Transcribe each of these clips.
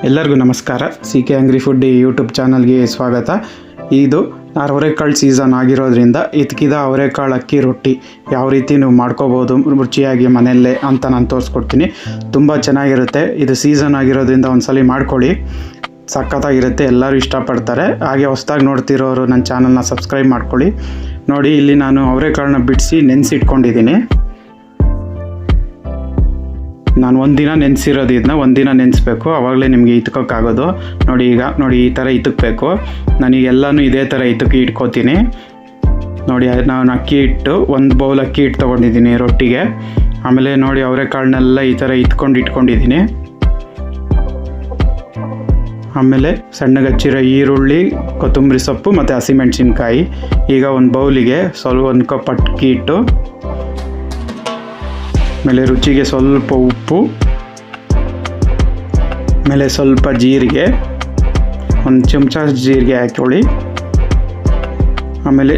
ಎಲ್ಲರಿಗೂ ನಮಸ್ಕಾರ. CK Angry Food YouTube ಚಾನಲ್ಗೆ ಸ್ವಾಗತ. ಇದು ಅವರೆಕಾಳು ಸೀಸನ್ ಆಗಿರೋದ್ರಿಂದ ಇದ್ಕಿದ ಅವರೆಕಾಳು ಅಕ್ಕಿ ರೊಟ್ಟಿ ಯಾವ ರೀತಿ ನೀವು ಮಾಡ್ಕೋಬೋದು ರುಚಿಯಾಗಿ ಮನೆಯಲ್ಲೇ ಅಂತ ನಾನು ತೋರಿಸ್ಕೊಡ್ತೀನಿ. ತುಂಬ ಚೆನ್ನಾಗಿರುತ್ತೆ. ಇದು ಸೀಸನ್ ಆಗಿರೋದ್ರಿಂದ ಒಂದ್ಸಲ ಮಾಡ್ಕೊಳ್ಳಿ, ಸಖತ್ತಾಗಿರುತ್ತೆ, ಎಲ್ಲರೂ ಇಷ್ಟಪಡ್ತಾರೆ. ಹಾಗೆ ಹೊಸದಾಗಿ ನೋಡ್ತಿರೋರು ನನ್ನ ಚಾನಲ್ನ ಸಬ್ಸ್ಕ್ರೈಬ್ ಮಾಡ್ಕೊಳ್ಳಿ. ನೋಡಿ, ಇಲ್ಲಿ ನಾನು ಅವರೆಕಾಳನ್ನ ಬಿಡಿಸಿ ನೆನೆಸಿಟ್ಕೊಂಡಿದ್ದೀನಿ. ನಾನು ಒಂದಿನ ನೆನೆಸಿರೋದು, ಇದನ್ನ ಒಂದಿನ ನೆನೆಸ್ಬೇಕು, ಆವಾಗಲೇ ನಿಮಗೆ ಇಟ್ಕೋಕ್ಕಾಗೋದು. ನೋಡಿ, ಈಗ ನೋಡಿ ಈ ಥರ ಇಟ್ಟಬೇಕು. ನನಗೆಲ್ಲನೂ ಇದೇ ಥರ ಇಟ್ಕೋತೀನಿ. ನೋಡಿ, ನಾನು ಅಕ್ಕಿ ಹಿಟ್ಟು ಒಂದು ಬೌಲ್ ಅಕ್ಕಿ ಹಿಟ್ಟು ತೊಗೊಂಡಿದ್ದೀನಿ ರೊಟ್ಟಿಗೆ. ಆಮೇಲೆ ನೋಡಿ, ಅವರೆಕಾಳನ್ನೆಲ್ಲ ಈ ಥರ ಇಟ್ಕೊಂಡಿದ್ದೀನಿ. ಆಮೇಲೆ ಸಣ್ಣಗೆ ಹಚ್ಚಿರೋ ಈರುಳ್ಳಿ, ಕೊತ್ತಂಬರಿ ಸೊಪ್ಪು ಮತ್ತು ಹಸಿಮೆಣಸಿನ್ಕಾಯಿ. ಈಗ ಒಂದು ಬೌಲಿಗೆ ಒಂದು ಕಪ್ ಅಕ್ಕಿ ಹಿಟ್ಟು, ಆಮೇಲೆ ರುಚಿಗೆ ಸ್ವಲ್ಪ ಉಪ್ಪು, ಆಮೇಲೆ ಸ್ವಲ್ಪ ಜೀರಿಗೆ, ಒಂದು ಚಮಚ ಜೀರಿಗೆ ಹಾಕೊಳ್ಳಿ. ಆಮೇಲೆ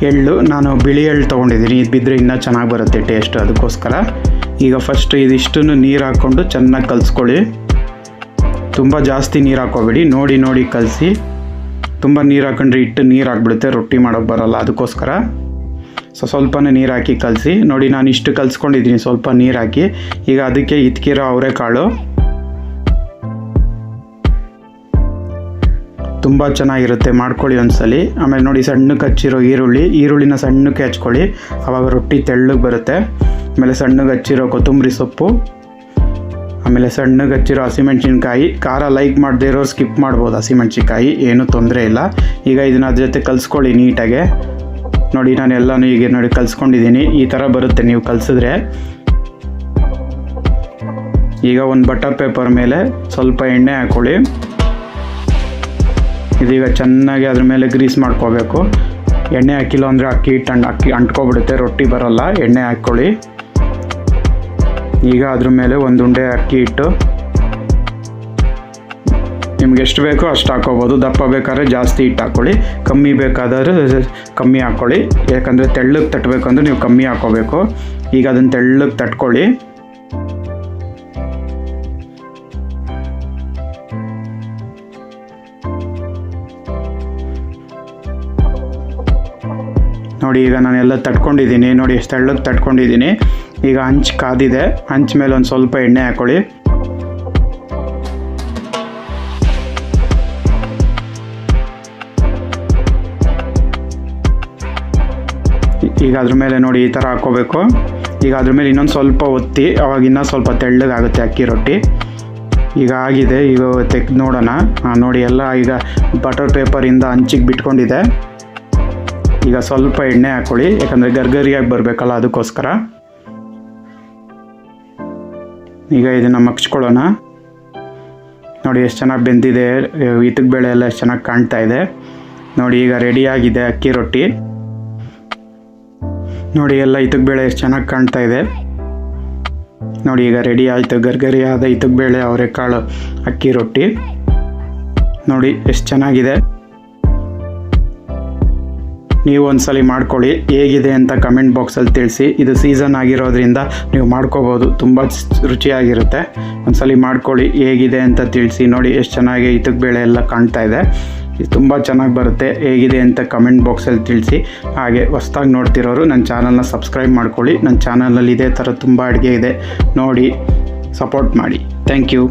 ಎಳ್ಳು, ನಾನು ಬಿಳಿ ಎಳ್ಳು ತೊಗೊಂಡಿದ್ದೀನಿ, ಇದು ಬಿದ್ದರೆ ಇನ್ನೂ ಚೆನ್ನಾಗಿ ಬರುತ್ತೆ ಟೇಸ್ಟ್, ಅದಕ್ಕೋಸ್ಕರ. ಈಗ ಫಸ್ಟ್ ಇದಿಷ್ಟನ್ನು ನೀರು ಹಾಕ್ಕೊಂಡು ಚೆನ್ನಾಗಿ ಕಲಿಸ್ಕೊಳ್ಳಿ. ತುಂಬ ಜಾಸ್ತಿ ನೀರು ಹಾಕೋಬೇಡಿ, ನೋಡಿ ಕಲಸಿ. ತುಂಬ ನೀರು ಹಾಕೊಂಡ್ರೆ ಹಿಟ್ಟು ನೀರು ಹಾಕ್ಬಿಡುತ್ತೆ, ರೊಟ್ಟಿ ಮಾಡೋಕ್ಕೆ ಬರೋಲ್ಲ, ಅದಕ್ಕೋಸ್ಕರ ಸ್ವಲ್ಪನೇ ನೀರು ಹಾಕಿ ಕಲಸಿ. ನೋಡಿ, ನಾನು ಇಷ್ಟು ಕಲಿಸ್ಕೊಂಡಿದ್ದೀನಿ ಸ್ವಲ್ಪ ನೀರು ಹಾಕಿ. ಈಗ ಅದಕ್ಕೆ ಇದ್ಕಿರೋ ಅವರೆಕಾಳು ತುಂಬ ಚೆನ್ನಾಗಿರುತ್ತೆ, ಮಾಡ್ಕೊಳ್ಳಿ ಒಂದ್ಸಲಿ. ಆಮೇಲೆ ನೋಡಿ, ಸಣ್ಣಕ್ಕೆ ಹಚ್ಚಿರೋ ಈರುಳ್ಳಿನ ಸಣ್ಣಕ್ಕೆ ಹಚ್ಕೊಳ್ಳಿ, ಆವಾಗ ರೊಟ್ಟಿ ತೆಳ್ಳಗೆ ಬರುತ್ತೆ. ಆಮೇಲೆ ಸಣ್ಣಗೆ ಹಚ್ಚಿರೋ ಕೊತ್ತಂಬರಿ ಸೊಪ್ಪು, ಆಮೇಲೆ ಸಣ್ಣಗೆ ಹಚ್ಚಿರೋ ಹಸಿಮೆಣ್ಸಿನ್ಕಾಯಿ. ಖಾರ ಲೈಕ್ ಮಾಡದೇ ಇರೋರು ಸ್ಕಿಪ್ ಮಾಡ್ಬೋದು, ಹಸಿಮೆಣ್ಸಿನ್ಕಾಯಿ ಏನೂ ತೊಂದರೆ ಇಲ್ಲ. ಈಗ ಇದನ್ನ ಅದ್ರ ಜೊತೆ ಕಲಿಸ್ಕೊಳ್ಳಿ ನೀಟಾಗೆ. ನೋಡಿ, ನಾನು ಎಲ್ಲನೂ ಈಗ ನೋಡಿ ಕಲಿಸ್ಕೊಂಡಿದ್ದೀನಿ, ಈ ಥರ ಬರುತ್ತೆ ನೀವು ಕಲಿಸಿದ್ರೆ. ಈಗ ಒಂದು ಬಟರ್ ಪೇಪರ್ ಮೇಲೆ ಸ್ವಲ್ಪ ಎಣ್ಣೆ ಹಾಕ್ಕೊಳ್ಳಿ. ಇದೀಗ ಚೆನ್ನಾಗಿ ಅದ್ರ ಮೇಲೆ ಗ್ರೀಸ್ ಮಾಡ್ಕೋಬೇಕು. ಎಣ್ಣೆ ಹಾಕಿಲ್ಲ ಅಂದರೆ ಅಕ್ಕಿ ಅಂಟ್ಕೊಬಿಡುತ್ತೆ, ರೊಟ್ಟಿ ಬರೋಲ್ಲ. ಎಣ್ಣೆ ಹಾಕ್ಕೊಳ್ಳಿ. ಈಗ ಅದ್ರ ಮೇಲೆ ಒಂದು ಉಂಡೆ ಅಕ್ಕಿ ಹಿಟ್ಟು, ನಿಮ್ಗೆ ಎಷ್ಟು ಬೇಕೋ ಅಷ್ಟು ಹಾಕ್ಕೋಬೋದು. ದಪ್ಪ ಬೇಕಾದ್ರೆ ಜಾಸ್ತಿ ಹಿಟ್ಟು ಹಾಕ್ಕೊಳ್ಳಿ, ಕಮ್ಮಿ ಬೇಕಾದರೆ ಕಮ್ಮಿ ಹಾಕ್ಕೊಳ್ಳಿ. ಯಾಕಂದರೆ ತೆಳ್ಳಗೆ ತಟ್ಟಬೇಕಂದ್ರೆ ನೀವು ಕಮ್ಮಿ ಹಾಕ್ಕೋಬೇಕು. ಈಗ ಅದನ್ನು ತೆಳ್ಳಗೆ ತಟ್ಕೊಳ್ಳಿ. ನೋಡಿ, ಈಗ ನಾನೆಲ್ಲ ತಟ್ಕೊಂಡಿದ್ದೀನಿ. ನೋಡಿ, ಎಷ್ಟು ತೆಳ್ಳಗೆ ತಟ್ಕೊಂಡಿದ್ದೀನಿ. ಈಗ ಹಂಚು ಕಾದಿದೆ, ಹಂಚು ಮೇಲೆ ಒಂದು ಸ್ವಲ್ಪ ಎಣ್ಣೆ ಹಾಕ್ಕೊಳ್ಳಿ. ಈಗ ಅದ್ರ ಮೇಲೆ ನೋಡಿ ಈ ಥರ ಹಾಕ್ಕೋಬೇಕು. ಈಗ ಅದ್ರ ಮೇಲೆ ಇನ್ನೊಂದು ಸ್ವಲ್ಪ ಒತ್ತಿ, ಅವಾಗ ಇನ್ನೂ ಸ್ವಲ್ಪ ತೆಳ್ಳಗಾಗುತ್ತೆ ಅಕ್ಕಿ ರೊಟ್ಟಿ. ಈಗ ಆಗಿದೆ, ಈಗ ತೆಗೆದು ನೋಡೋಣ. ನೋಡಿ, ಎಲ್ಲ ಈಗ ಬಟರ್ ಪೇಪರಿಂದ ಹಂಚಿಗೆ ಬಿಟ್ಕೊಂಡಿದೆ. ಈಗ ಸ್ವಲ್ಪ ಎಣ್ಣೆ ಹಾಕ್ಕೊಳ್ಳಿ, ಯಾಕಂದರೆ ಗರ್ಗರಿಯಾಗಿ ಬರಬೇಕಲ್ಲ, ಅದಕ್ಕೋಸ್ಕರ. ಈಗ ಇದನ್ನು ಮಗ್ಚ್ಕೊಳ್ಳೋಣ. ನೋಡಿ, ಎಷ್ಟು ಚೆನ್ನಾಗಿ ಬೆಂದಿದೆ, ಇತಕ್ ಬೇಳೆ ಎಲ್ಲ ಎಷ್ಟು ಚೆನ್ನಾಗಿ ಕಾಣ್ತಾ ಇದೆ. ನೋಡಿ, ಈಗ ರೆಡಿಯಾಗಿದೆ ಅಕ್ಕಿ ರೊಟ್ಟಿ. ನೋಡಿ, ಎಲ್ಲ ಇತಕ್ ಬೇಳೆ ಎಷ್ಟು ಚೆನ್ನಾಗಿ ಕಾಣ್ತಾ ಇದೆ. ನೋಡಿ, ಈಗ ರೆಡಿ ಆಯಿತು ಗರ್ಗರಿಯಾದ ಇತಕ್ ಬೇಳೆ ಅವರೆಕಾಳು ಅಕ್ಕಿ ರೊಟ್ಟಿ. ನೋಡಿ, ಎಷ್ಟು ಚೆನ್ನಾಗಿದೆ. ನೀವು ಒಂದ್ಸಲಿ ಮಾಡ್ಕೊಳ್ಳಿ, ಹೇಗಿದೆ ಅಂತ ಕಮೆಂಟ್ ಬಾಕ್ಸಲ್ಲಿ ತಿಳಿಸಿ. ಇದು ಸೀಸನ್ ಆಗಿರೋದ್ರಿಂದ ನೀವು ಮಾಡ್ಕೋಬೋದು, ತುಂಬ ರುಚಿಯಾಗಿರುತ್ತೆ. ಒಂದ್ಸಲಿ ಮಾಡ್ಕೊಳ್ಳಿ, ಹೇಗಿದೆ ಅಂತ ತಿಳಿಸಿ. ನೋಡಿ, ಎಷ್ಟು ಚೆನ್ನಾಗಿ ಇತಕ್ ಬೇಳೆ ಎಲ್ಲ ಕಾಣ್ತಾ ಇದೆ. ಇದು ತುಂಬ ಚೆನ್ನಾಗಿ ಬರುತ್ತೆ. ಹೇಗಿದೆ ಅಂತ ಕಮೆಂಟ್ ಬಾಕ್ಸಲ್ಲಿ ತಿಳಿಸಿ. ಹಾಗೆ ಹೊಸದಾಗಿ ನೋಡ್ತಿರೋರು ನನ್ನ ಚಾನಲ್ನ ಸಬ್ಸ್ಕ್ರೈಬ್ ಮಾಡ್ಕೊಳ್ಳಿ. ನನ್ನ ಚಾನಲಲ್ಲಿ ಇದೇ ಥರ ತುಂಬ ಅಡುಗೆ ಇದೆ, ನೋಡಿ ಸಪೋರ್ಟ್ ಮಾಡಿ. Thank you.